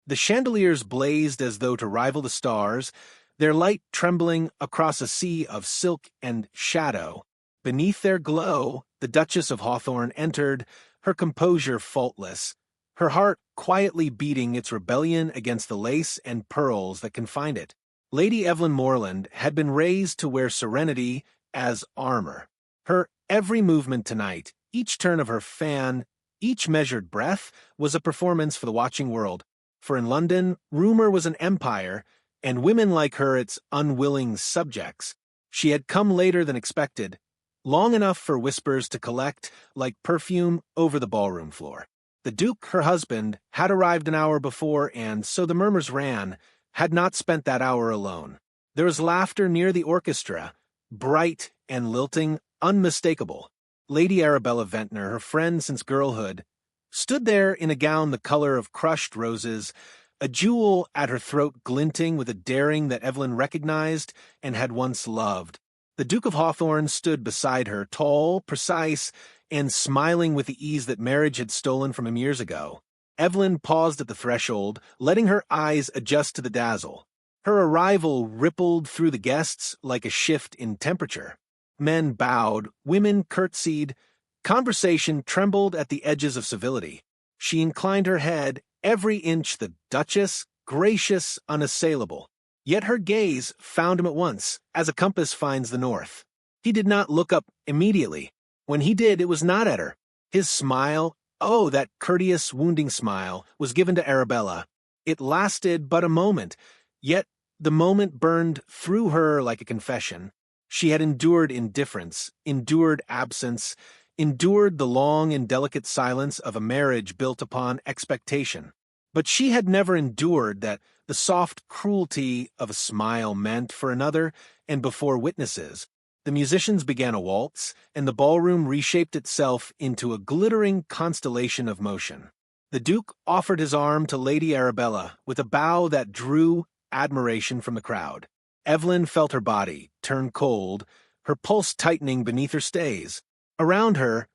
The chandeliers blazed as though to rival the stars, their light trembling across a sea of silk and shadow. Beneath their glow, the Duchess of Hawthorne entered, her composure faultless, her heart quietly beating its rebellion against the lace and pearls that confined it. Lady Evelyn Morland had been raised to wear serenity as armor. Her every movement tonight, each turn of her fan, each measured breath, was a performance for the watching world. For in London, rumor was an empire, and women like her its unwilling subjects. She had come later than expected, long enough for whispers to collect like perfume over the ballroom floor. The Duke, her husband, had arrived an hour before, and, so the murmurs ran, had not spent that hour alone. There was laughter near the orchestra, bright and lilting, unmistakable. Lady Arabella Ventnor, her friend since girlhood, stood there in a gown the color of crushed roses, a jewel at her throat glinting with a daring that Evelyn recognized and had once loved. The Duke of Hawthorne stood beside her, tall, precise, and smiling with the ease that marriage had stolen from him years ago. Evelyn paused at the threshold, letting her eyes adjust to the dazzle. Her arrival rippled through the guests like a shift in temperature. Men bowed, women curtsied, conversation trembled at the edges of civility. She inclined her head, every inch the Duchess, gracious, unassailable. Yet her gaze found him at once, as a compass finds the north. He did not look up immediately. When he did, it was not at her. His smile, oh, that courteous, wounding smile, was given to Arabella. It lasted but a moment, yet the moment burned through her like a confession. She had endured indifference, endured absence, endured the long and delicate silence of a marriage built upon expectation. But she had never endured that the soft cruelty of a smile meant for another and before witnesses. The musicians began a waltz, and the ballroom reshaped itself into a glittering constellation of motion. The Duke offered his arm to Lady Arabella with a bow that drew admiration from the crowd. Evelyn felt her body turn cold, her pulse tightening beneath her stays. Around her,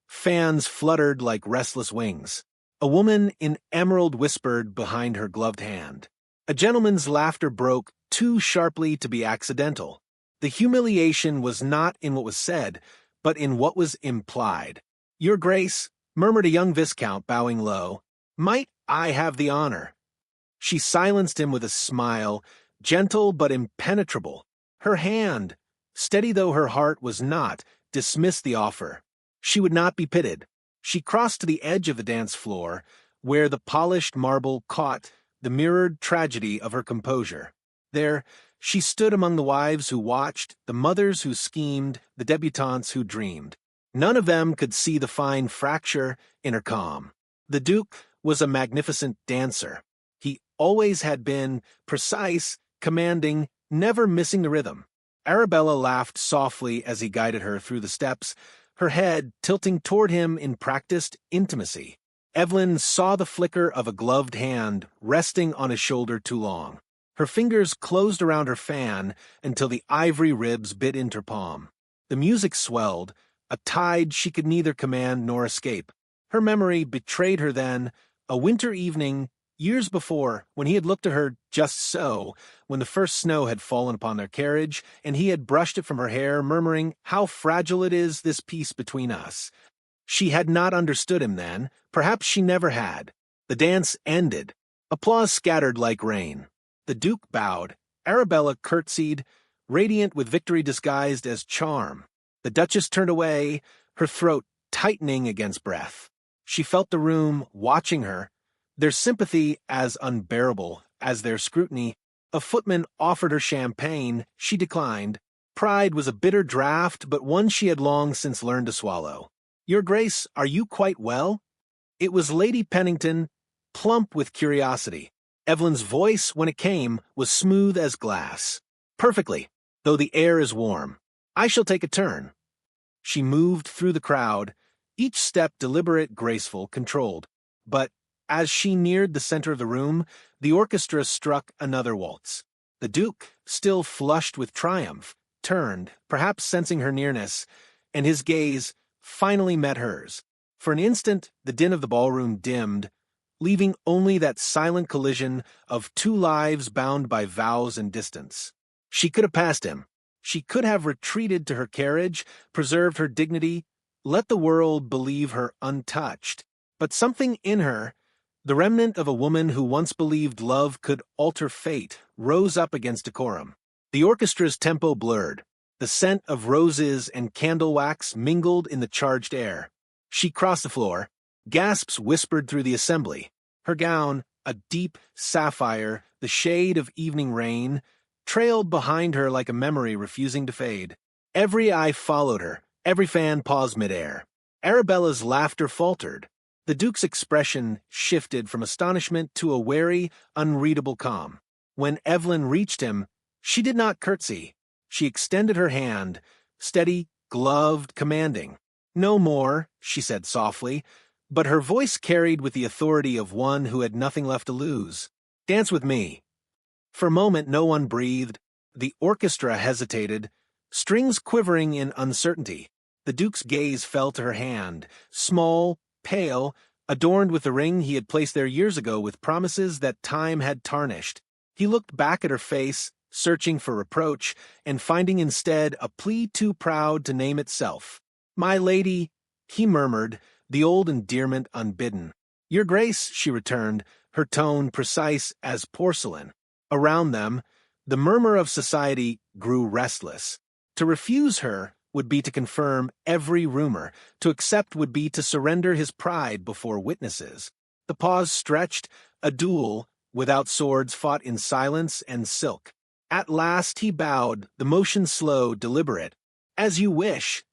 fans fluttered like restless wings. A woman in emerald whispered behind her gloved hand. A gentleman's laughter broke too sharply to be accidental. The humiliation was not in what was said, but in what was implied. "Your Grace," murmured a young viscount, bowing low, "might I have the honor?" She silenced him with a smile, gentle but impenetrable. Her hand, steady though her heart was not, dismissed the offer. She would not be pitied. She crossed to the edge of the dance floor, where the polished marble caught the mirrored tragedy of her composure. There, she stood among the wives who watched, the mothers who schemed, the debutantes who dreamed. None of them could see the fine fracture in her calm. The Duke was a magnificent dancer. He always had been, precise, commanding, never missing the rhythm. Arabella laughed softly as he guided her through the steps, her head tilting toward him in practiced intimacy. Evelyn saw the flicker of a gloved hand resting on his shoulder too long. Her fingers closed around her fan until the ivory ribs bit into her palm. The music swelled, a tide she could neither command nor escape. Her memory betrayed her then, a winter evening, years before, when he had looked at her just so, when the first snow had fallen upon their carriage, and he had brushed it from her hair, murmuring, "How fragile it is, this peace between us." She had not understood him then, perhaps she never had. The dance ended. Applause scattered like rain. The Duke bowed. Arabella curtsied, radiant with victory disguised as charm. The Duchess turned away, her throat tightening against breath. She felt the room watching her, their sympathy as unbearable as their scrutiny. A footman offered her champagne. She declined. Pride was a bitter draught, but one she had long since learned to swallow. "Your Grace, are you quite well?" It was Lady Pennington, plump with curiosity. Evelyn's voice, when it came, was smooth as glass. "Perfectly, though the air is warm. I shall take a turn." She moved through the crowd, each step deliberate, graceful, controlled. But as she neared the center of the room, the orchestra struck another waltz. The Duke, still flushed with triumph, turned, perhaps sensing her nearness, and his gaze finally met hers. For an instant, the din of the ballroom dimmed. leaving only that silent collision of two lives bound by vows and distance. She could have passed him. She could have retreated to her carriage, preserved her dignity, let the world believe her untouched. But something in her, the remnant of a woman who once believed love could alter fate, rose up against decorum. The orchestra's tempo blurred. The scent of roses and candle wax mingled in the charged air. She crossed the floor. Gasps whispered through the assembly. Her gown, a deep sapphire, the shade of evening rain, trailed behind her like a memory refusing to fade. Every eye followed her. Every fan paused midair. Arabella's laughter faltered. The Duke's expression shifted from astonishment to a wary, unreadable calm. When Evelyn reached him, she did not curtsy. She extended her hand, steady, gloved, commanding. "No more," she said softly, but her voice carried with the authority of one who had nothing left to lose. "Dance with me." For a moment no one breathed. The orchestra hesitated, strings quivering in uncertainty. The Duke's gaze fell to her hand, small, pale, adorned with the ring he had placed there years ago with promises that time had tarnished. He looked back at her face, searching for reproach, and finding instead a plea too proud to name itself. "My lady," he murmured, the old endearment unbidden. "Your Grace," she returned, her tone precise as porcelain. Around them, the murmur of society grew restless. To refuse her would be to confirm every rumor. To accept would be to surrender his pride before witnesses. The pause stretched, a duel, without swords fought in silence and silk. At last he bowed, the motion slow, deliberate. "As you wish."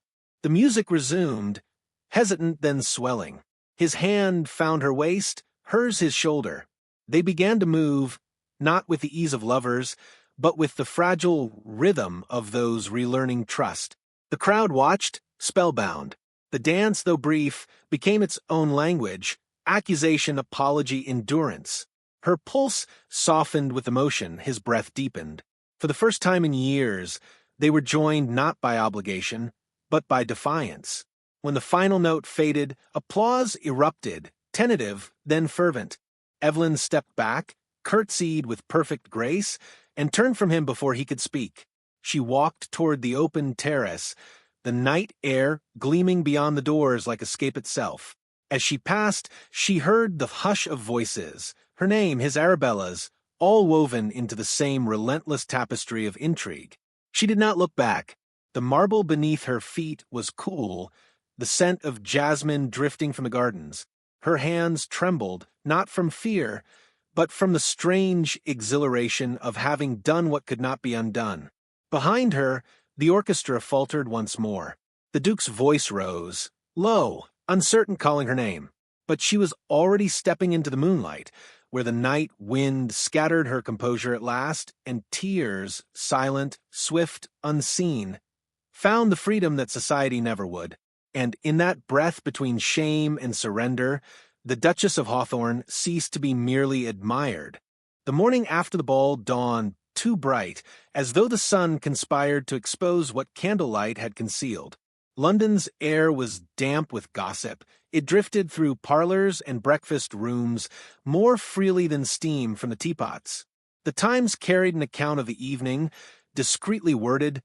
The music resumed, hesitant then swelling. His hand found her waist, hers his shoulder. They began to move, not with the ease of lovers, but with the fragile rhythm of those relearning trust. The crowd watched, spellbound. The dance, though brief, became its own language, accusation, apology, endurance. Her pulse softened with emotion, his breath deepened. For the first time in years, they were joined not by obligation, but by defiance. When the final note faded, applause erupted, tentative, then fervent. Evelyn stepped back, curtsied with perfect grace, and turned from him before he could speak. She walked toward the open terrace, the night air gleaming beyond the doors like escape itself. As she passed, she heard the hush of voices, her name, his Arabella's, all woven into the same relentless tapestry of intrigue. She did not look back. The marble beneath her feet was cool, the scent of jasmine drifting from the gardens. Her hands trembled, not from fear, but from the strange exhilaration of having done what could not be undone. Behind her, the orchestra faltered once more. The Duke's voice rose, low, uncertain, calling her name. But she was already stepping into the moonlight, where the night wind scattered her composure at last, and tears, silent, swift, unseen, found the freedom that society never would. And in that breath between shame and surrender, the Duchess of Hawthorne ceased to be merely admired. The morning after the ball dawned too bright, as though the sun conspired to expose what candlelight had concealed. London's air was damp with gossip. It drifted through parlors and breakfast rooms more freely than steam from the teapots. The Times carried an account of the evening, discreetly worded,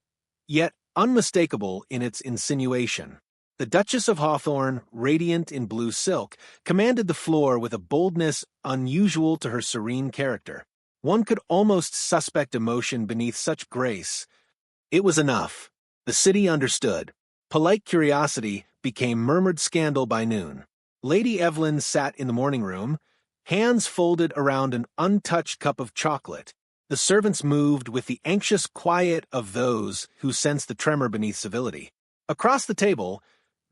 yet unmistakable in its insinuation. The Duchess of Hawthorne, radiant in blue silk, commanded the floor with a boldness unusual to her serene character. One could almost suspect emotion beneath such grace. It was enough. The city understood. Polite curiosity became murmured scandal by noon. Lady Evelyn sat in the morning room, hands folded around an untouched cup of chocolate. The servants moved with the anxious quiet of those who sense the tremor beneath civility. Across the table,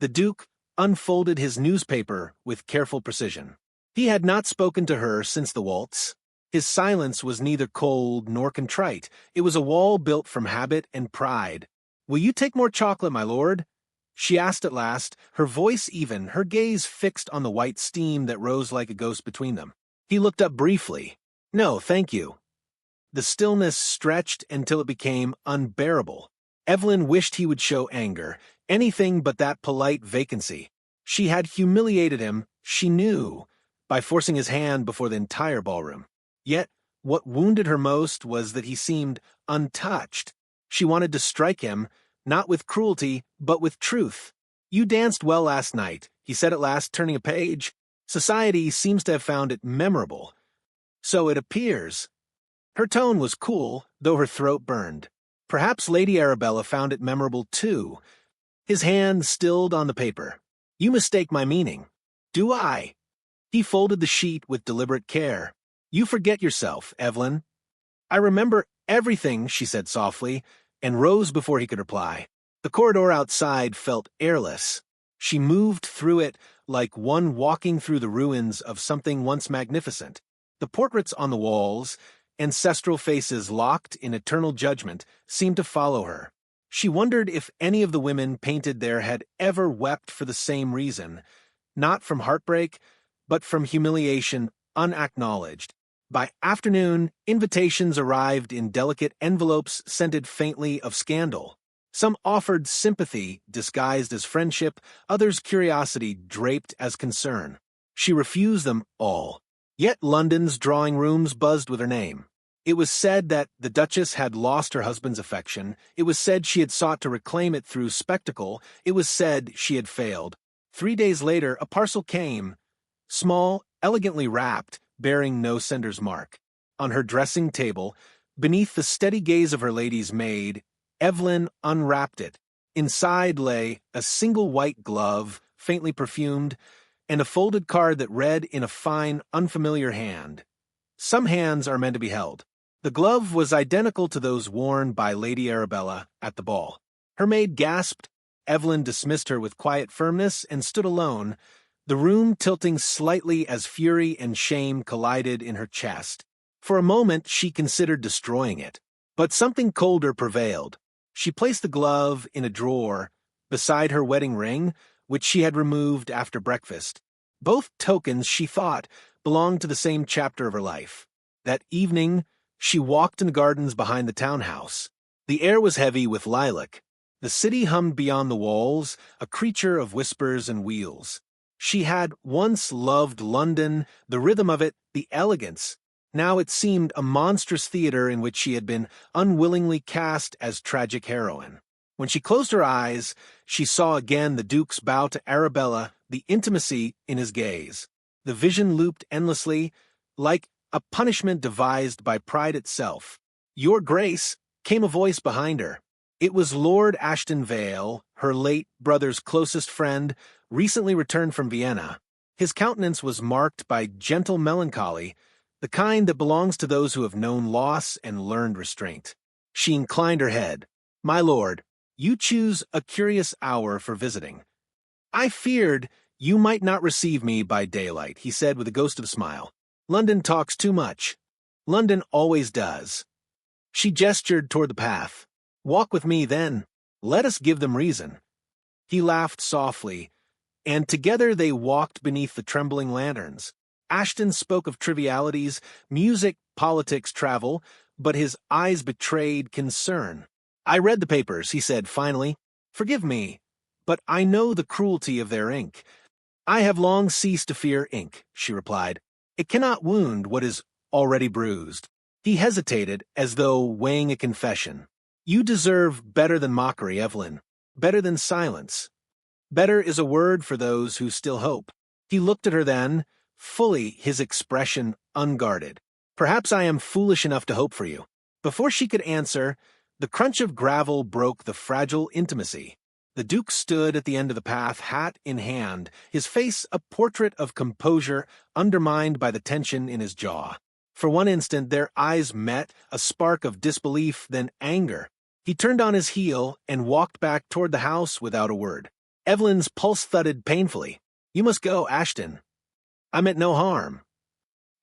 the Duke unfolded his newspaper with careful precision. He had not spoken to her since the waltz. His silence was neither cold nor contrite. It was a wall built from habit and pride. "Will you take more chocolate, my lord?" she asked at last, her voice even, her gaze fixed on the white steam that rose like a ghost between them. He looked up briefly. "No, thank you." The stillness stretched until it became unbearable. Evelyn wished he would show anger, anything but that polite vacancy. She had humiliated him, she knew, by forcing his hand before the entire ballroom. Yet, what wounded her most was that he seemed untouched. She wanted to strike him, not with cruelty, but with truth. "You danced well last night," he said at last, turning a page. "Society seems to have found it memorable." "So it appears." Her tone was cool, though her throat burned. Perhaps Lady Arabella found it memorable too. His hand stilled on the paper. "You mistake my meaning." "Do I?" He folded the sheet with deliberate care. "You forget yourself, Evelyn." "I remember everything," she said softly, and rose before he could reply. The corridor outside felt airless. She moved through it like one walking through the ruins of something once magnificent. The portraits on the walls, ancestral faces locked in eternal judgment, seemed to follow her. She wondered if any of the women painted there had ever wept for the same reason, not from heartbreak, but from humiliation unacknowledged. By afternoon, invitations arrived in delicate envelopes scented faintly of scandal. Some offered sympathy disguised as friendship, others curiosity draped as concern. She refused them all. Yet London's drawing rooms buzzed with her name. It was said that the Duchess had lost her husband's affection. It was said she had sought to reclaim it through spectacle. It was said she had failed. 3 days later, a parcel came, small, elegantly wrapped, bearing no sender's mark. On her dressing table, beneath the steady gaze of her lady's maid, Evelyn unwrapped it. Inside lay a single white glove, faintly perfumed, and a folded card that read in a fine, unfamiliar hand. Some hands are meant to be held. The glove was identical to those worn by Lady Arabella at the ball. Her maid gasped. Evelyn dismissed her with quiet firmness and stood alone, the room tilting slightly as fury and shame collided in her chest. For a moment she considered destroying it, but something colder prevailed. She placed the glove in a drawer beside her wedding ring, which she had removed after breakfast. Both tokens, she thought, belonged to the same chapter of her life. That evening, she walked in the gardens behind the townhouse. The air was heavy with lilac. The city hummed beyond the walls, a creature of whispers and wheels. She had once loved London, the rhythm of it, the elegance. Now it seemed a monstrous theater in which she had been unwillingly cast as tragic heroine. When she closed her eyes, she saw again the Duke's bow to Arabella, the intimacy in his gaze. The vision looped endlessly, like a punishment devised by pride itself. "Your Grace," came a voice behind her. It was Lord Ashton Vale, her late brother's closest friend, recently returned from Vienna. His countenance was marked by gentle melancholy, the kind that belongs to those who have known loss and learned restraint. She inclined her head. "My lord, you choose a curious hour for visiting." "I feared you might not receive me by daylight," he said with a ghost of a smile. "London talks too much. London always does." She gestured toward the path. "Walk with me, then. Let us give them reason." He laughed softly, and together they walked beneath the trembling lanterns. Ashton spoke of trivialities, music, politics, travel, but his eyes betrayed concern. "I read the papers," he said finally. "Forgive me, but I know the cruelty of their ink." "I have long ceased to fear ink," she replied. "It cannot wound what is already bruised." He hesitated, as though weighing a confession. "You deserve better than mockery, Evelyn. Better than silence. Better is a word for those who still hope." He looked at her then, fully, his expression unguarded. "Perhaps I am foolish enough to hope for you." Before she could answer, the crunch of gravel broke the fragile intimacy. The Duke stood at the end of the path, hat in hand, his face a portrait of composure undermined by the tension in his jaw. For one instant their eyes met, a spark of disbelief, then anger. He turned on his heel and walked back toward the house without a word. Evelyn's pulse thudded painfully. "You must go, Ashton." "I meant no harm."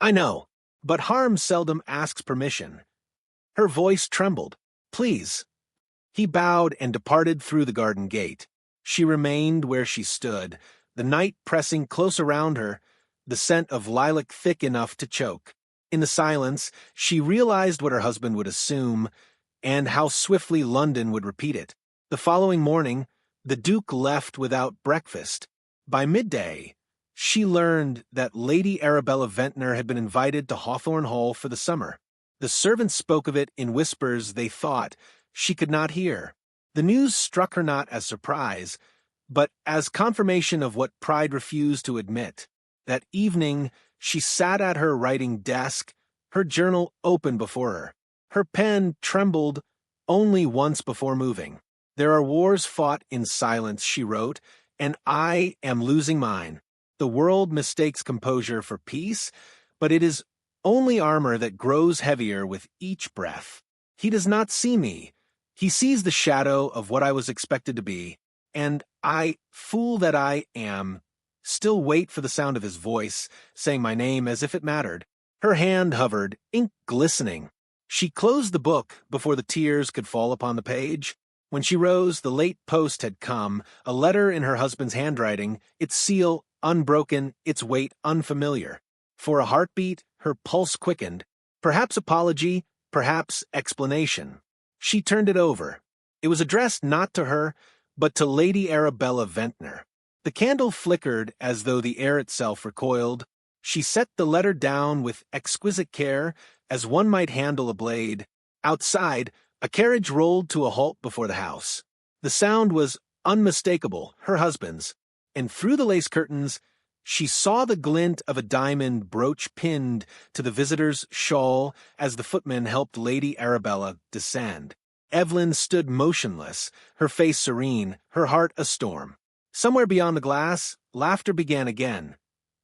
"I know, but harm seldom asks permission." Her voice trembled. "Please." He bowed and departed through the garden gate. She remained where she stood, the night pressing close around her, the scent of lilac thick enough to choke. In the silence, she realized what her husband would assume, and how swiftly London would repeat it. The following morning, the Duke left without breakfast. By midday, she learned that Lady Arabella Ventnor had been invited to Hawthorne Hall for the summer. The servants spoke of it in whispers they thought she could not hear. The news struck her not as surprise, but as confirmation of what pride refused to admit. That evening, she sat at her writing desk, her journal open before her. Her pen trembled only once before moving. "There are wars fought in silence," she wrote, "and I am losing mine. The world mistakes composure for peace, but it is only armor that grows heavier with each breath. He does not see me. He sees the shadow of what I was expected to be, and I, fool that I am, still wait for the sound of his voice, saying my name as if it mattered." Her hand hovered, ink glistening. She closed the book before the tears could fall upon the page. When she rose, the late post had come, a letter in her husband's handwriting, its seal unbroken, its weight unfamiliar. For a heartbeat, her pulse quickened. Perhaps apology, perhaps explanation. She turned it over. It was addressed not to her, but to Lady Arabella Ventnor. The candle flickered as though the air itself recoiled. She set the letter down with exquisite care, as one might handle a blade. Outside, a carriage rolled to a halt before the house. The sound was unmistakable, her husband's, and through the lace curtains she saw the glint of a diamond brooch pinned to the visitor's shawl as the footman helped Lady Arabella descend. Evelyn stood motionless, her face serene, her heart a storm. Somewhere beyond the glass, laughter began again.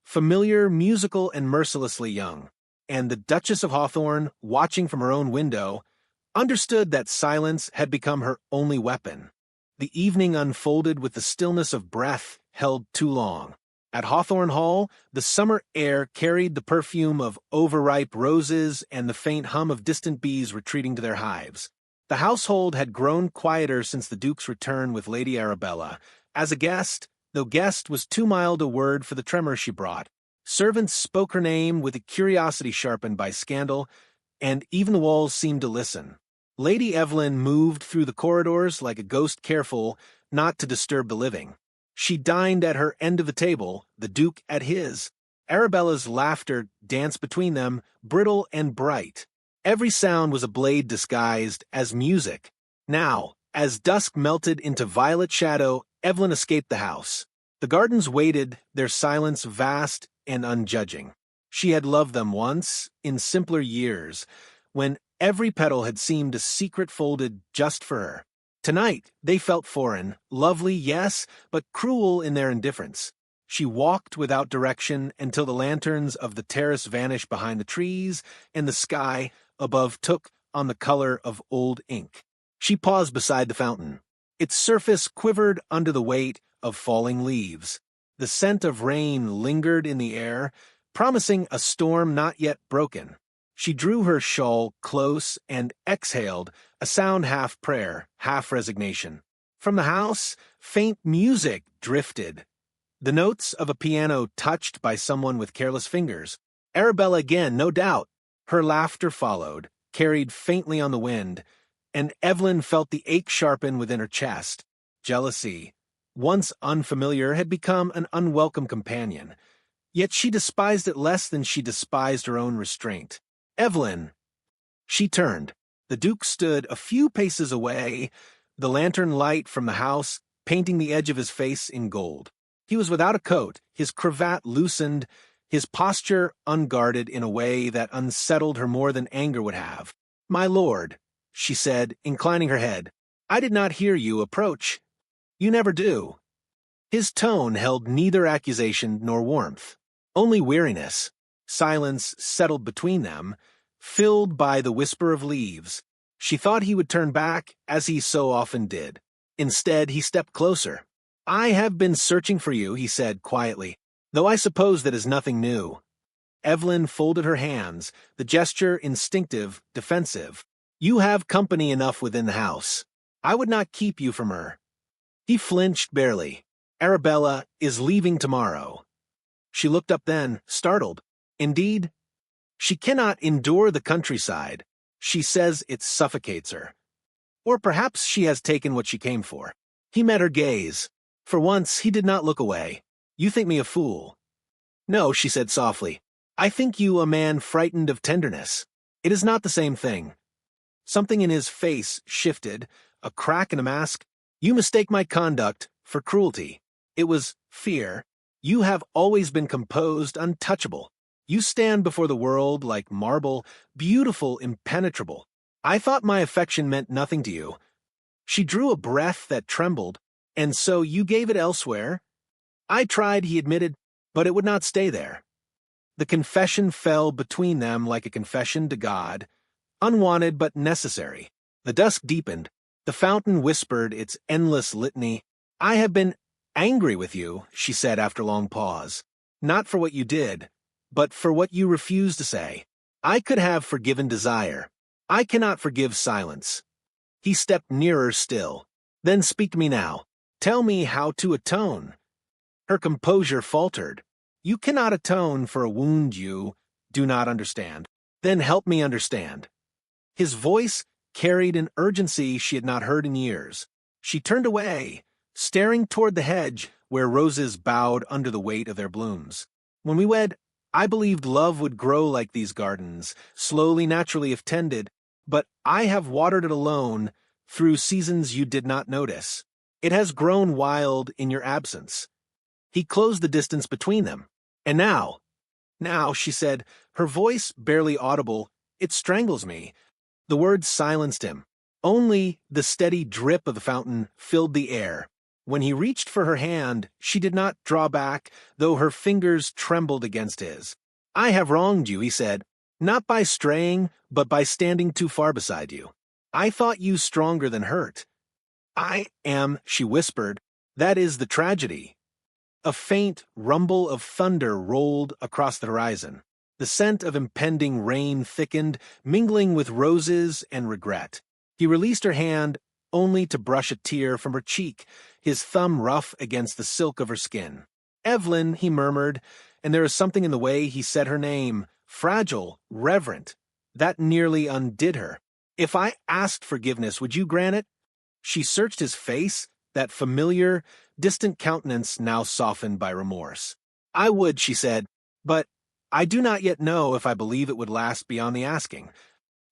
Familiar, musical, and mercilessly young. And the Duchess of Hawthorne, watching from her own window, understood that silence had become her only weapon. The evening unfolded with the stillness of breath held too long. At Hawthorne Hall, the summer air carried the perfume of overripe roses and the faint hum of distant bees retreating to their hives. The household had grown quieter since the Duke's return with Lady Arabella. As a guest, though guest was too mild a word for the tremor she brought, servants spoke her name with a curiosity sharpened by scandal, and even the walls seemed to listen. Lady Evelyn moved through the corridors like a ghost careful not to disturb the living. She dined at her end of the table, the Duke at his. Arabella's laughter danced between them, brittle and bright. Every sound was a blade disguised as music. Now, as dusk melted into violet shadow, Evelyn escaped the house. The gardens waited, their silence vast and unjudging. She had loved them once, in simpler years, when every petal had seemed a secret folded just for her. Tonight, they felt foreign, lovely, yes, but cruel in their indifference. She walked without direction until the lanterns of the terrace vanished behind the trees, and the sky above took on the color of old ink. She paused beside the fountain. Its surface quivered under the weight of falling leaves. The scent of rain lingered in the air, promising a storm not yet broken. She drew her shawl close and exhaled, a sound half prayer, half resignation. From the house, faint music drifted, the notes of a piano touched by someone with careless fingers. Arabella again, no doubt. Her laughter followed, carried faintly on the wind, and Evelyn felt the ache sharpen within her chest. Jealousy, once unfamiliar, had become an unwelcome companion. Yet she despised it less than she despised her own restraint. "Evelyn!" She turned. The Duke stood a few paces away, the lantern light from the house painting the edge of his face in gold. He was without a coat, his cravat loosened, his posture unguarded in a way that unsettled her more than anger would have. "My lord," she said, inclining her head, "I did not hear you approach. You never do." His tone held neither accusation nor warmth, only weariness. Silence settled between them, filled by the whisper of leaves. She thought he would turn back, as he so often did. Instead, he stepped closer. "I have been searching for you," he said quietly, "though I suppose that is nothing new." Evelyn folded her hands, the gesture instinctive, defensive. "You have company enough within the house. I would not keep you from her." He flinched barely. "Arabella is leaving tomorrow." She looked up then, startled. "Indeed?" "She cannot endure the countryside. She says it suffocates her. Or perhaps she has taken what she came for." He met her gaze. For once, he did not look away. "You think me a fool." No, she said softly. I think you a man frightened of tenderness. It is not the same thing. Something in his face shifted, a crack in a mask. You mistake my conduct for cruelty. It was fear. You have always been composed, untouchable. You stand before the world like marble, beautiful, impenetrable. I thought my affection meant nothing to you. She drew a breath that trembled. And so you gave it elsewhere? I tried, he admitted, but it would not stay there. The confession fell between them like a confession to God, unwanted but necessary. The dusk deepened. The fountain whispered its endless litany. I have been angry with you, she said after a long pause. Not for what you did, but for what you refused to say. I could have forgiven desire. I cannot forgive silence. He stepped nearer still. Then speak to me now. Tell me how to atone. Her composure faltered. You cannot atone for a wound you do not understand. Then help me understand. His voice carried an urgency she had not heard in years. She turned away, staring toward the hedge where roses bowed under the weight of their blooms. When we wed, I believed love would grow like these gardens, slowly, naturally if tended, but I have watered it alone through seasons you did not notice. It has grown wild in your absence. He closed the distance between them. And now, she said, her voice barely audible, it strangles me. The words silenced him. Only the steady drip of the fountain filled the air. When he reached for her hand, she did not draw back, though her fingers trembled against his. I have wronged you, he said, not by straying, but by standing too far beside you. I thought you stronger than hurt. I am, she whispered. That is the tragedy. A faint rumble of thunder rolled across the horizon. The scent of impending rain thickened, mingling with roses and regret. He released her hand only to brush a tear from her cheek, his thumb rough against the silk of her skin. Evelyn, he murmured, and there was something in the way he said her name, fragile, reverent, that nearly undid her. If I asked forgiveness, would you grant it? She searched his face, that familiar, distant countenance now softened by remorse. I would, she said, but I do not yet know if I believe it would last beyond the asking.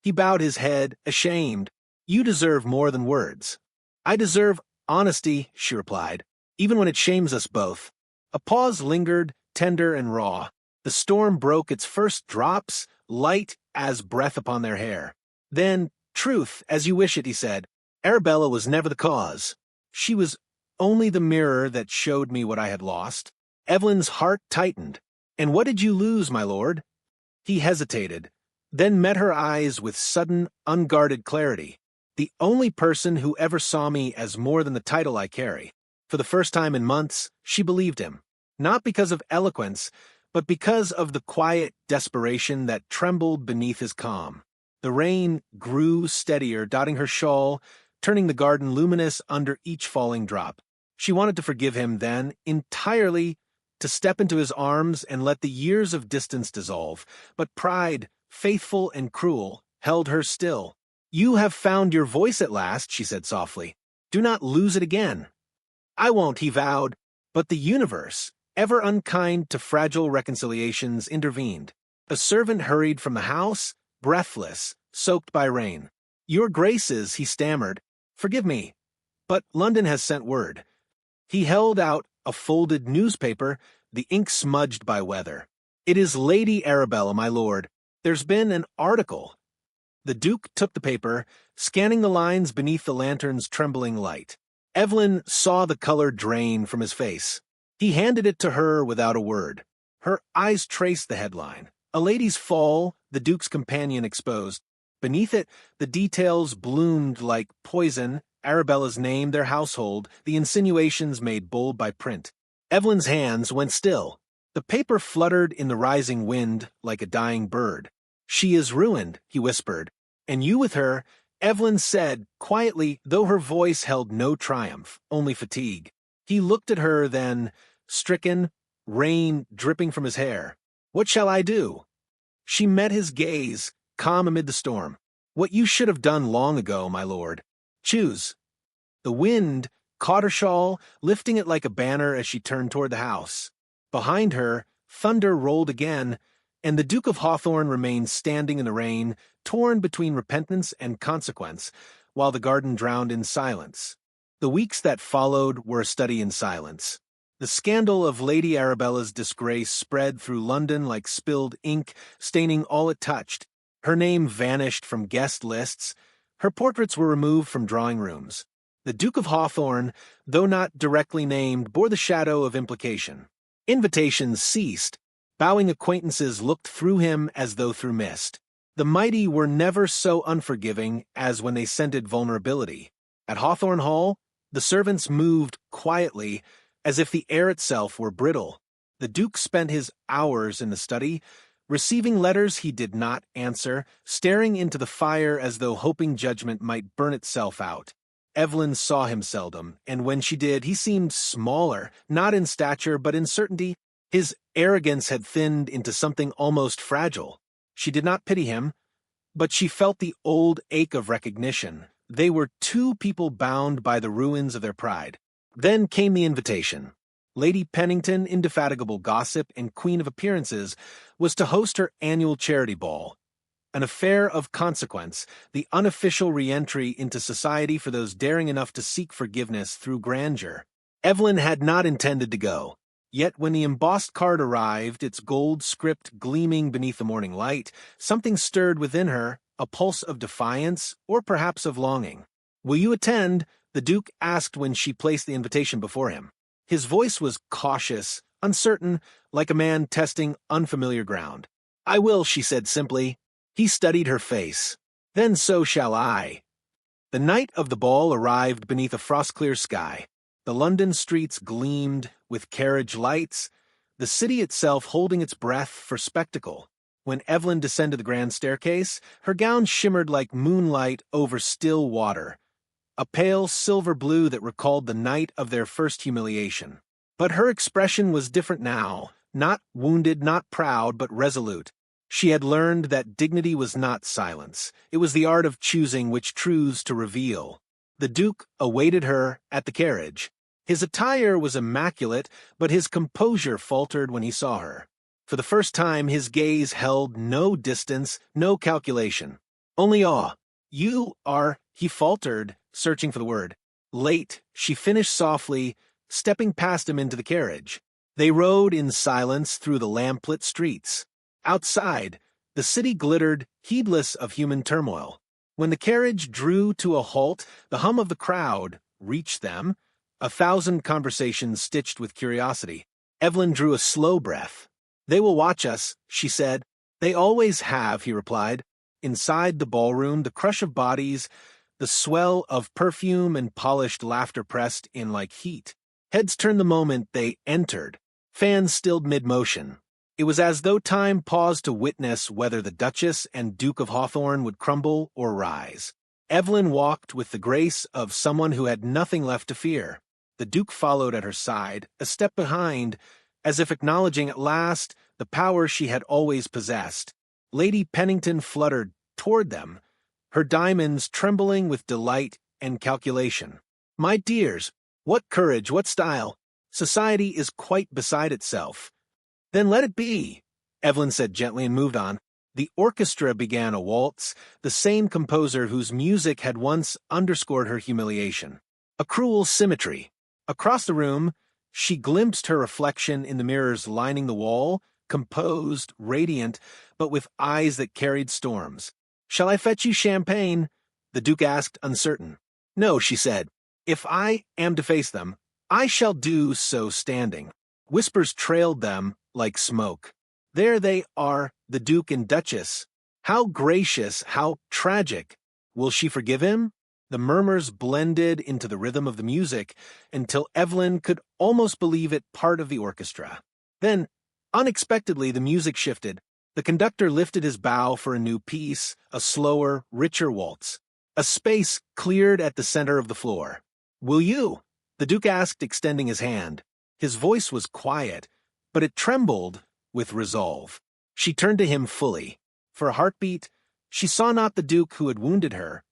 He bowed his head, ashamed. You deserve more than words. I deserve honesty, she replied, even when it shames us both. A pause lingered, tender and raw. The storm broke its first drops, light as breath upon their hair. Then, truth, as you wish it, he said. Arabella was never the cause. She was only the mirror that showed me what I had lost. Evelyn's heart tightened. And what did you lose, my lord? He hesitated, then met her eyes with sudden, unguarded clarity. The only person who ever saw me as more than the title I carry. For the first time in months, she believed him. Not because of eloquence, but because of the quiet desperation that trembled beneath his calm. The rain grew steadier, dotting her shawl, turning the garden luminous under each falling drop. She wanted to forgive him then, entirely, to step into his arms and let the years of distance dissolve. But pride, faithful and cruel, held her still. You have found your voice at last, she said softly. Do not lose it again. I won't, he vowed, but the universe, ever unkind to fragile reconciliations, intervened. A servant hurried from the house, breathless, soaked by rain. Your graces, he stammered. Forgive me, but London has sent word. He held out a folded newspaper, the ink smudged by weather. It is Lady Arabella, my lord. There's been an article. The Duke took the paper, scanning the lines beneath the lantern's trembling light. Evelyn saw the color drain from his face. He handed it to her without a word. Her eyes traced the headline. A lady's fall, the Duke's companion exposed. Beneath it, the details bloomed like poison, Arabella's name, their household, the insinuations made bold by print. Evelyn's hands went still. The paper fluttered in the rising wind like a dying bird. She is ruined, he whispered. And you with her, Evelyn said, quietly, though her voice held no triumph, only fatigue. He looked at her then, stricken, rain dripping from his hair. What shall I do? She met his gaze, calm amid the storm. What you should have done long ago, my lord. Choose. The wind caught her shawl, lifting it like a banner as she turned toward the house. Behind her, Thunder rolled again, and the Duke of Hawthorne remained standing in the rain, torn between repentance and consequence, while the garden drowned in silence. The weeks that followed were a study in silence. The scandal of Lady Arabella's disgrace spread through London like spilled ink, staining all it touched. Her name vanished from guest lists. Her portraits were removed from drawing rooms. The Duke of Hawthorne, though not directly named, bore the shadow of implication. Invitations ceased. Bowing acquaintances looked through him as though through mist. The mighty were never so unforgiving as when they scented vulnerability. At Hawthorne Hall, the servants moved quietly, as if the air itself were brittle. The Duke spent his hours in the study, receiving letters he did not answer, staring into the fire as though hoping judgment might burn itself out. Evelyn saw him seldom, and when she did, he seemed smaller, not in stature but in certainty. His arrogance had thinned into something almost fragile. She did not pity him, but she felt the old ache of recognition. They were two people bound by the ruins of their pride. Then came the invitation. Lady Pennington, indefatigable gossip and queen of appearances, was to host her annual charity ball, an affair of consequence, the unofficial re-entry into society for those daring enough to seek forgiveness through grandeur. Evelyn had not intended to go. Yet when the embossed card arrived, its gold script gleaming beneath the morning light, something stirred within her, a pulse of defiance or perhaps of longing. "Will you attend?" the Duke asked when she placed the invitation before him. His voice was cautious, uncertain, like a man testing unfamiliar ground. "I will," she said simply. He studied her face. "Then so shall I." The night of the ball arrived beneath a frost-clear sky. The London streets gleamed with carriage lights, the city itself holding its breath for spectacle. When Evelyn descended the grand staircase, her gown shimmered like moonlight over still water, a pale silver blue that recalled the night of their first humiliation. But her expression was different now, not wounded, not proud, but resolute. She had learned that dignity was not silence. It was the art of choosing which truths to reveal. The Duke awaited her at the carriage. His attire was immaculate, but his composure faltered when he saw her. For the first time, his gaze held no distance, no calculation. Only awe. "You are," he faltered, searching for the word. "Late," she finished softly, stepping past him into the carriage. They rode in silence through the lamplit streets. Outside, the city glittered, heedless of human turmoil. When the carriage drew to a halt, the hum of the crowd reached them, a thousand conversations stitched with curiosity. Evelyn drew a slow breath. "They will watch us," she said. "They always have," he replied. Inside the ballroom, the crush of bodies, the swell of perfume and polished laughter pressed in like heat. Heads turned the moment they entered, fans stilled mid-motion. It was as though time paused to witness whether the Duchess and Duke of Hawthorne would crumble or rise. Evelyn walked with the grace of someone who had nothing left to fear. The Duke followed at her side, a step behind, as if acknowledging at last the power she had always possessed. Lady Pennington fluttered toward them, her diamonds trembling with delight and calculation. "My dears, what courage, what style! Society is quite beside itself." "Then let it be," Evelyn said gently and moved on. The orchestra began a waltz, the same composer whose music had once underscored her humiliation. A cruel symmetry. Across the room, she glimpsed her reflection in the mirrors lining the wall, composed, radiant, but with eyes that carried storms. "Shall I fetch you champagne?" the Duke asked, uncertain. "No," she said. "If I am to face them, I shall do so standing." Whispers trailed them like smoke. "There they are, the Duke and Duchess. How gracious, how tragic. Will she forgive him?" The murmurs blended into the rhythm of the music until Evelyn could almost believe it part of the orchestra. Then, unexpectedly, the music shifted. The conductor lifted his bow for a new piece, a slower, richer waltz. A space cleared at the center of the floor. "Will you?" the Duke asked, extending his hand. His voice was quiet, but it trembled with resolve. She turned to him fully. For a heartbeat, she saw not the Duke who had wounded her,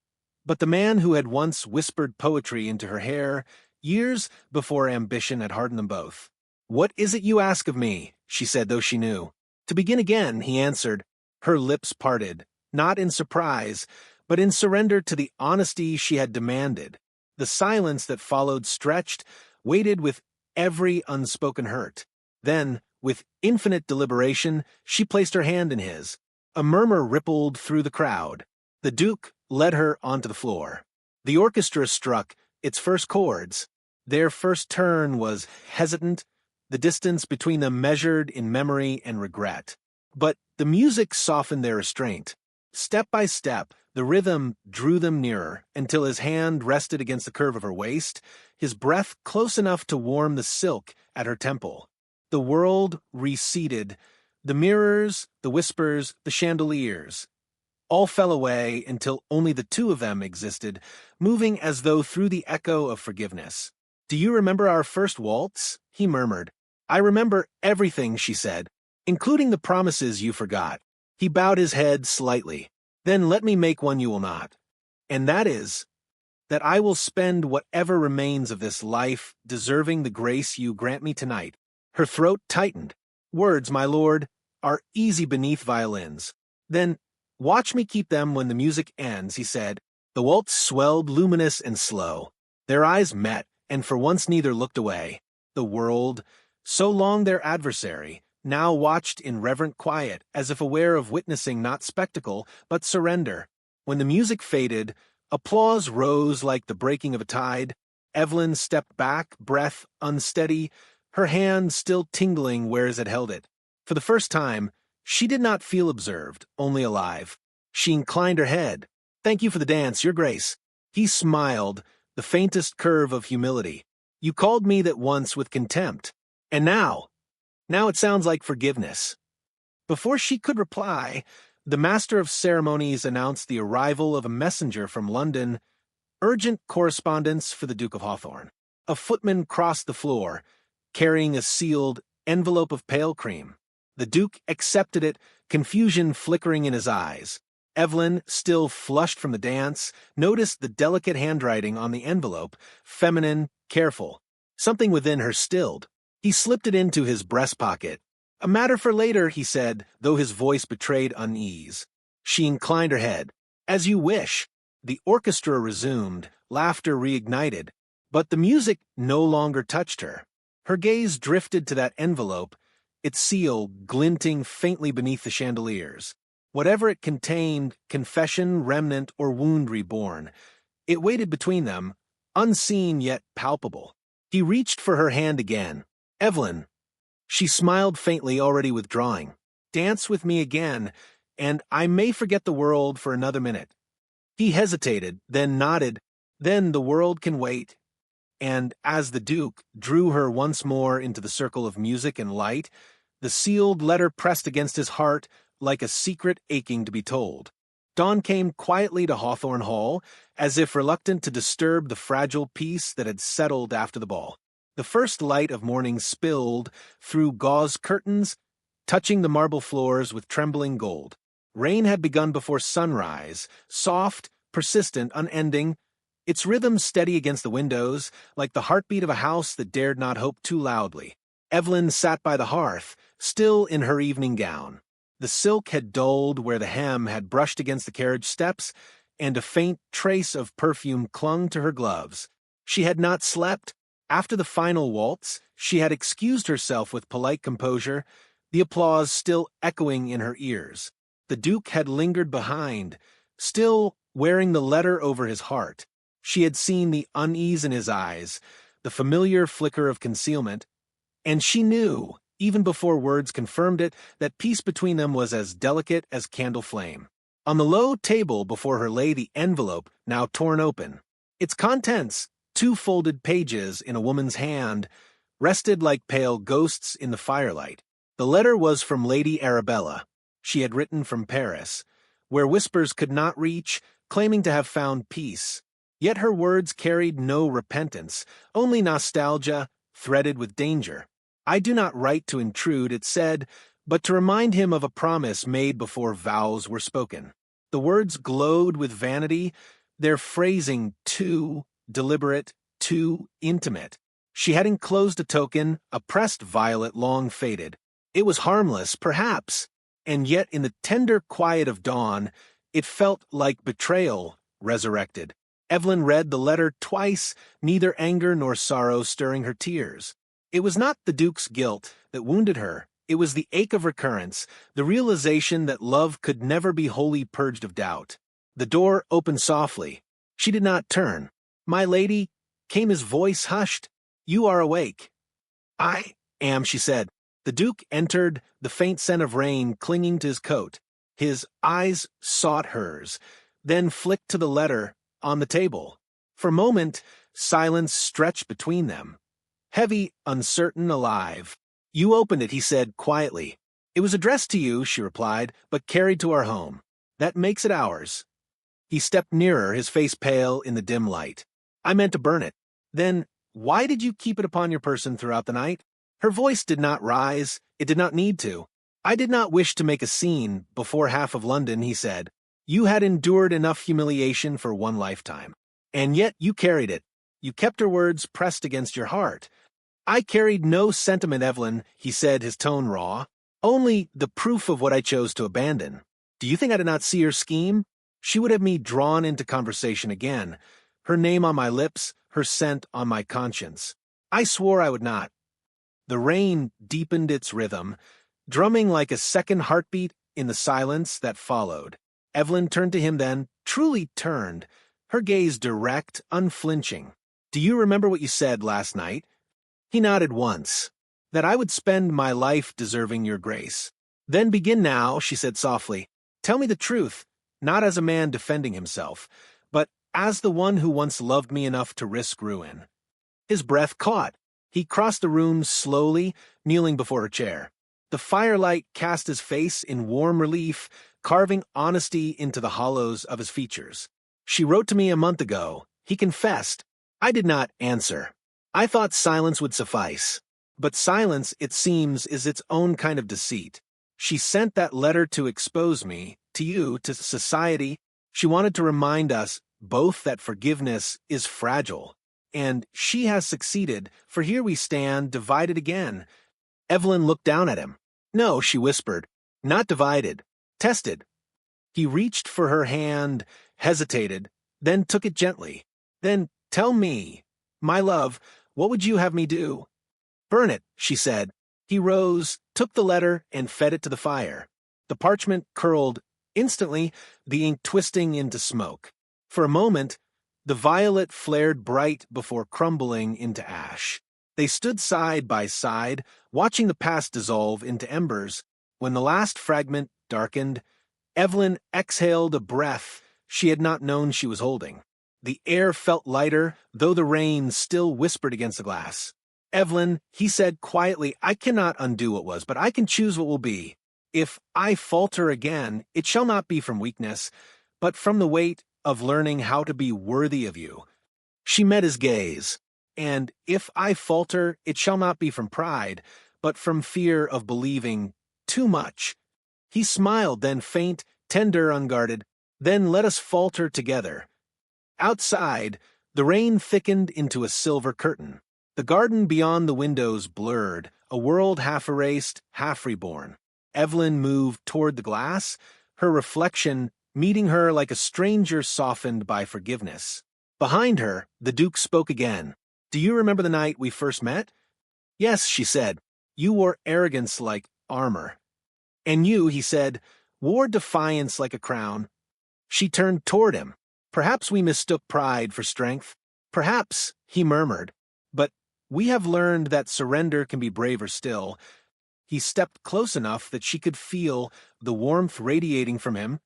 but the man who had once whispered poetry into her hair years before ambition had hardened them both. "What is it you ask of me?" she said, though she knew. "To begin again," he answered. Her lips parted, not in surprise, but in surrender to the honesty she had demanded. The silence that followed stretched, waited with every unspoken hurt. Then, with infinite deliberation, she placed her hand in his. A murmur rippled through the crowd. The Duke led her onto the floor. The orchestra struck its first chords. Their first turn was hesitant, the distance between them measured in memory and regret. But the music softened their restraint. Step by step, the rhythm drew them nearer, until his hand rested against the curve of her waist, his breath close enough to warm the silk at her temple. The world receded. The mirrors, the whispers, the chandeliers. All fell away until only the two of them existed, moving as though through the echo of forgiveness. "Do you remember our first waltz?" he murmured. "I remember everything," she said, "including the promises you forgot." He bowed his head slightly. "Then let me make one you will not. And that is, that I will spend whatever remains of this life deserving the grace you grant me tonight." Her throat tightened. "Words, my lord, are easy beneath violins." "Then watch me keep them when the music ends," he said. The waltz swelled luminous and slow. Their eyes met, and for once neither looked away. The world, so long their adversary, now watched in reverent quiet, as if aware of witnessing not spectacle, but surrender. When the music faded, applause rose like the breaking of a tide. Evelyn stepped back, breath unsteady, her hand still tingling where it had held it. For the first time, she did not feel observed, only alive. She inclined her head. "Thank you for the dance, Your Grace." He smiled, the faintest curve of humility. "You called me that once with contempt. And now it sounds like forgiveness." Before she could reply, the master of ceremonies announced the arrival of a messenger from London, urgent correspondence for the Duke of Hawthorne. A footman crossed the floor, carrying a sealed envelope of pale cream. The Duke accepted it, confusion flickering in his eyes. Evelyn, still flushed from the dance, noticed the delicate handwriting on the envelope, feminine, careful. Something within her stilled. He slipped it into his breast pocket. "A matter for later," he said, though his voice betrayed unease. She inclined her head. "As you wish." The orchestra resumed, laughter reignited, but the music no longer touched her. Her gaze drifted to that envelope, its seal glinting faintly beneath the chandeliers. Whatever it contained, confession, remnant, or wound reborn, it waited between them, unseen yet palpable. He reached for her hand again. "Evelyn." She smiled faintly, already withdrawing. "Dance with me again, and I may forget the world for another minute." He hesitated, then nodded. "Then the world can wait." And as the Duke drew her once more into the circle of music and light, the sealed letter pressed against his heart like a secret aching to be told. Dawn came quietly to Hawthorne Hall, as if reluctant to disturb the fragile peace that had settled after the ball. The first light of morning spilled through gauze curtains, touching the marble floors with trembling gold. Rain had begun before sunrise, soft, persistent, unending, its rhythm steady against the windows, like the heartbeat of a house that dared not hope too loudly. Evelyn sat by the hearth, still in her evening gown. The silk had dulled where the hem had brushed against the carriage steps, and a faint trace of perfume clung to her gloves. She had not slept. After the final waltz, she had excused herself with polite composure, the applause still echoing in her ears. The Duke had lingered behind, still wearing the letter over his heart. She had seen the unease in his eyes, the familiar flicker of concealment, and she knew, even before words confirmed it, that peace between them was as delicate as candle flame. On the low table before her lay the envelope, now torn open. Its contents, 2 folded pages in a woman's hand, rested like pale ghosts in the firelight. The letter was from Lady Arabella. She had written from Paris, where whispers could not reach, claiming to have found peace. Yet her words carried no repentance, only nostalgia, threaded with danger. "I do not write to intrude," it said, but to remind him of a promise made before vows were spoken. The words glowed with vanity, their phrasing too deliberate, too intimate. She had enclosed a token, a pressed violet long faded. It was harmless, perhaps, and yet in the tender quiet of dawn, it felt like betrayal resurrected. Evelyn read the letter twice, neither anger nor sorrow stirring her tears. It was not the Duke's guilt that wounded her. It was the ache of recurrence, the realization that love could never be wholly purged of doubt. The door opened softly. She did not turn. "My lady," came his voice hushed. "You are awake." "I am," she said. The Duke entered, the faint scent of rain clinging to his coat. His eyes sought hers, then flicked to the letter on the table. For a moment, silence stretched between them. Heavy, uncertain, alive. "You opened it," he said quietly. "It was addressed to you," she replied, "but carried to our home. That makes it ours." He stepped nearer, his face pale in the dim light. "I meant to burn it." "Then why did you keep it upon your person throughout the night?" Her voice did not rise. It did not need to. "I did not wish to make a scene before half of London," he said. "You had endured enough humiliation for one lifetime. And yet you carried it. You kept her words pressed against your heart." "I carried no sentiment, Evelyn," he said, his tone raw. "Only the proof of what I chose to abandon. Do you think I did not see her scheme?" She would have me drawn into conversation again, her name on my lips, her scent on my conscience. I swore I would not. The rain deepened its rhythm, drumming like a second heartbeat in the silence that followed. Evelyn turned to him then, truly turned, her gaze direct, unflinching. "Do you remember what you said last night?" He nodded once. "That I would spend my life deserving your grace." "Then begin now," she said softly. "Tell me the truth, not as a man defending himself, but as the one who once loved me enough to risk ruin." His breath caught. He crossed the room slowly, kneeling before her chair. The firelight cast his face in warm relief, carving honesty into the hollows of his features. "She wrote to me a month ago," he confessed. "I did not answer. I thought silence would suffice. But silence, it seems, is its own kind of deceit. She sent that letter to expose me, to you, to society. She wanted to remind us both that forgiveness is fragile. And she has succeeded, for here we stand, divided again." Evelyn looked down at him. "No," she whispered, "not divided. Tested." He reached for her hand, hesitated, then took it gently. "Then tell me, my love, what would you have me do?" "Burn it," she said. He rose, took the letter, and fed it to the fire. The parchment curled. Instantly, the ink twisting into smoke. For a moment, the violet flared bright before crumbling into ash. They stood side by side, watching the past dissolve into embers. When the last fragment darkened, Evelyn exhaled a breath she had not known she was holding. The air felt lighter, though the rain still whispered against the glass. "Evelyn," he said quietly, "I cannot undo what was, but I can choose what will be. If I falter again, it shall not be from weakness, but from the weight of learning how to be worthy of you." She met his gaze. "And if I falter, it shall not be from pride, but from fear of believing too much." He smiled, then faint, tender, unguarded. "Then let us falter together." Outside, the rain thickened into a silver curtain. The garden beyond the windows blurred, a world half erased, half reborn. Evelyn moved toward the glass, her reflection meeting her like a stranger softened by forgiveness. Behind her, the Duke spoke again. "Do you remember the night we first met?" "Yes," she said. "You wore arrogance like armor." "And you," he said, "wore defiance like a crown." She turned toward him. "Perhaps we mistook pride for strength. Perhaps," he murmured. "But we have learned that surrender can be braver still." He stepped close enough that she could feel the warmth radiating from him,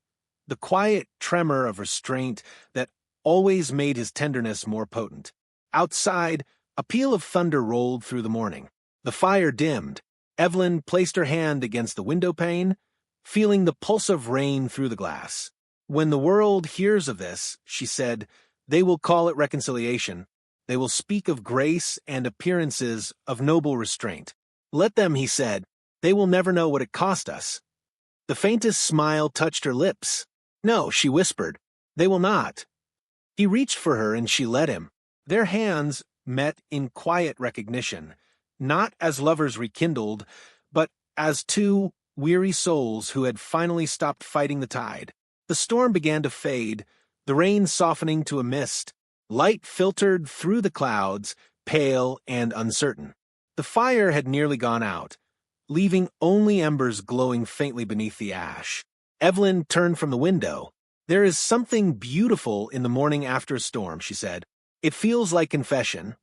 the quiet tremor of restraint that always made his tenderness more potent. Outside, a peal of thunder rolled through the morning. The fire dimmed. Evelyn placed her hand against the window pane, feeling the pulse of rain through the glass. "When the world hears of this," she said, "they will call it reconciliation. They will speak of grace and appearances of noble restraint. Let them," he said. "They will never know what it cost us." The faintest smile touched her lips. "No," she whispered. "They will not." He reached for her and she let him. Their hands, met in quiet recognition, not as lovers rekindled, but as two weary souls who had finally stopped fighting the tide. The storm began to fade, the rain softening to a mist. Light filtered through the clouds, pale and uncertain. The fire had nearly gone out, leaving only embers glowing faintly beneath the ash. Evelyn turned from the window. "There is something beautiful in the morning after a storm," she said. "It feels like confession."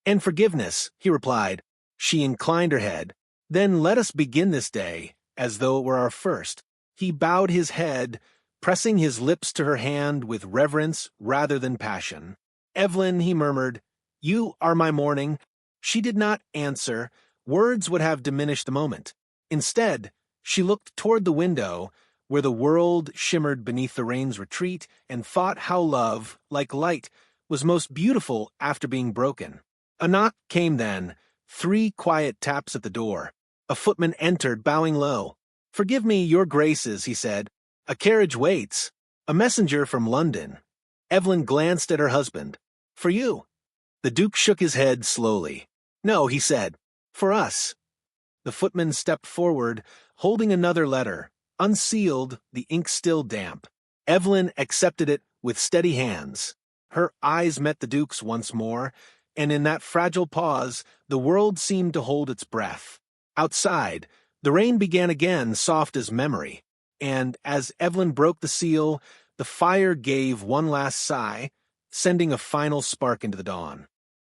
"And forgiveness," he replied. She inclined her head. "Then let us begin this day, as though it were our first." He bowed his head, pressing his lips to her hand with reverence rather than passion. "Evelyn," he murmured, "you are my morning." She did not answer. Words would have diminished the moment. Instead, she looked toward the window, where the world shimmered beneath the rain's retreat, and thought how love, like light, was most beautiful after being broken. A knock came then, 3 quiet taps at the door. A footman entered, bowing low. "Forgive me, your graces," he said. "A carriage waits. A messenger from London." Evelyn glanced at her husband. "For you." The Duke shook his head slowly. "No," he said. "For us." The footman stepped forward, holding another letter, unsealed, the ink still damp. Evelyn accepted it with steady hands. Her eyes met the Duke's once more, and in that fragile pause, the world seemed to hold its breath. Outside, the rain began again, soft as memory, and as Evelyn broke the seal, the fire gave one last sigh, sending a final spark into the dawn.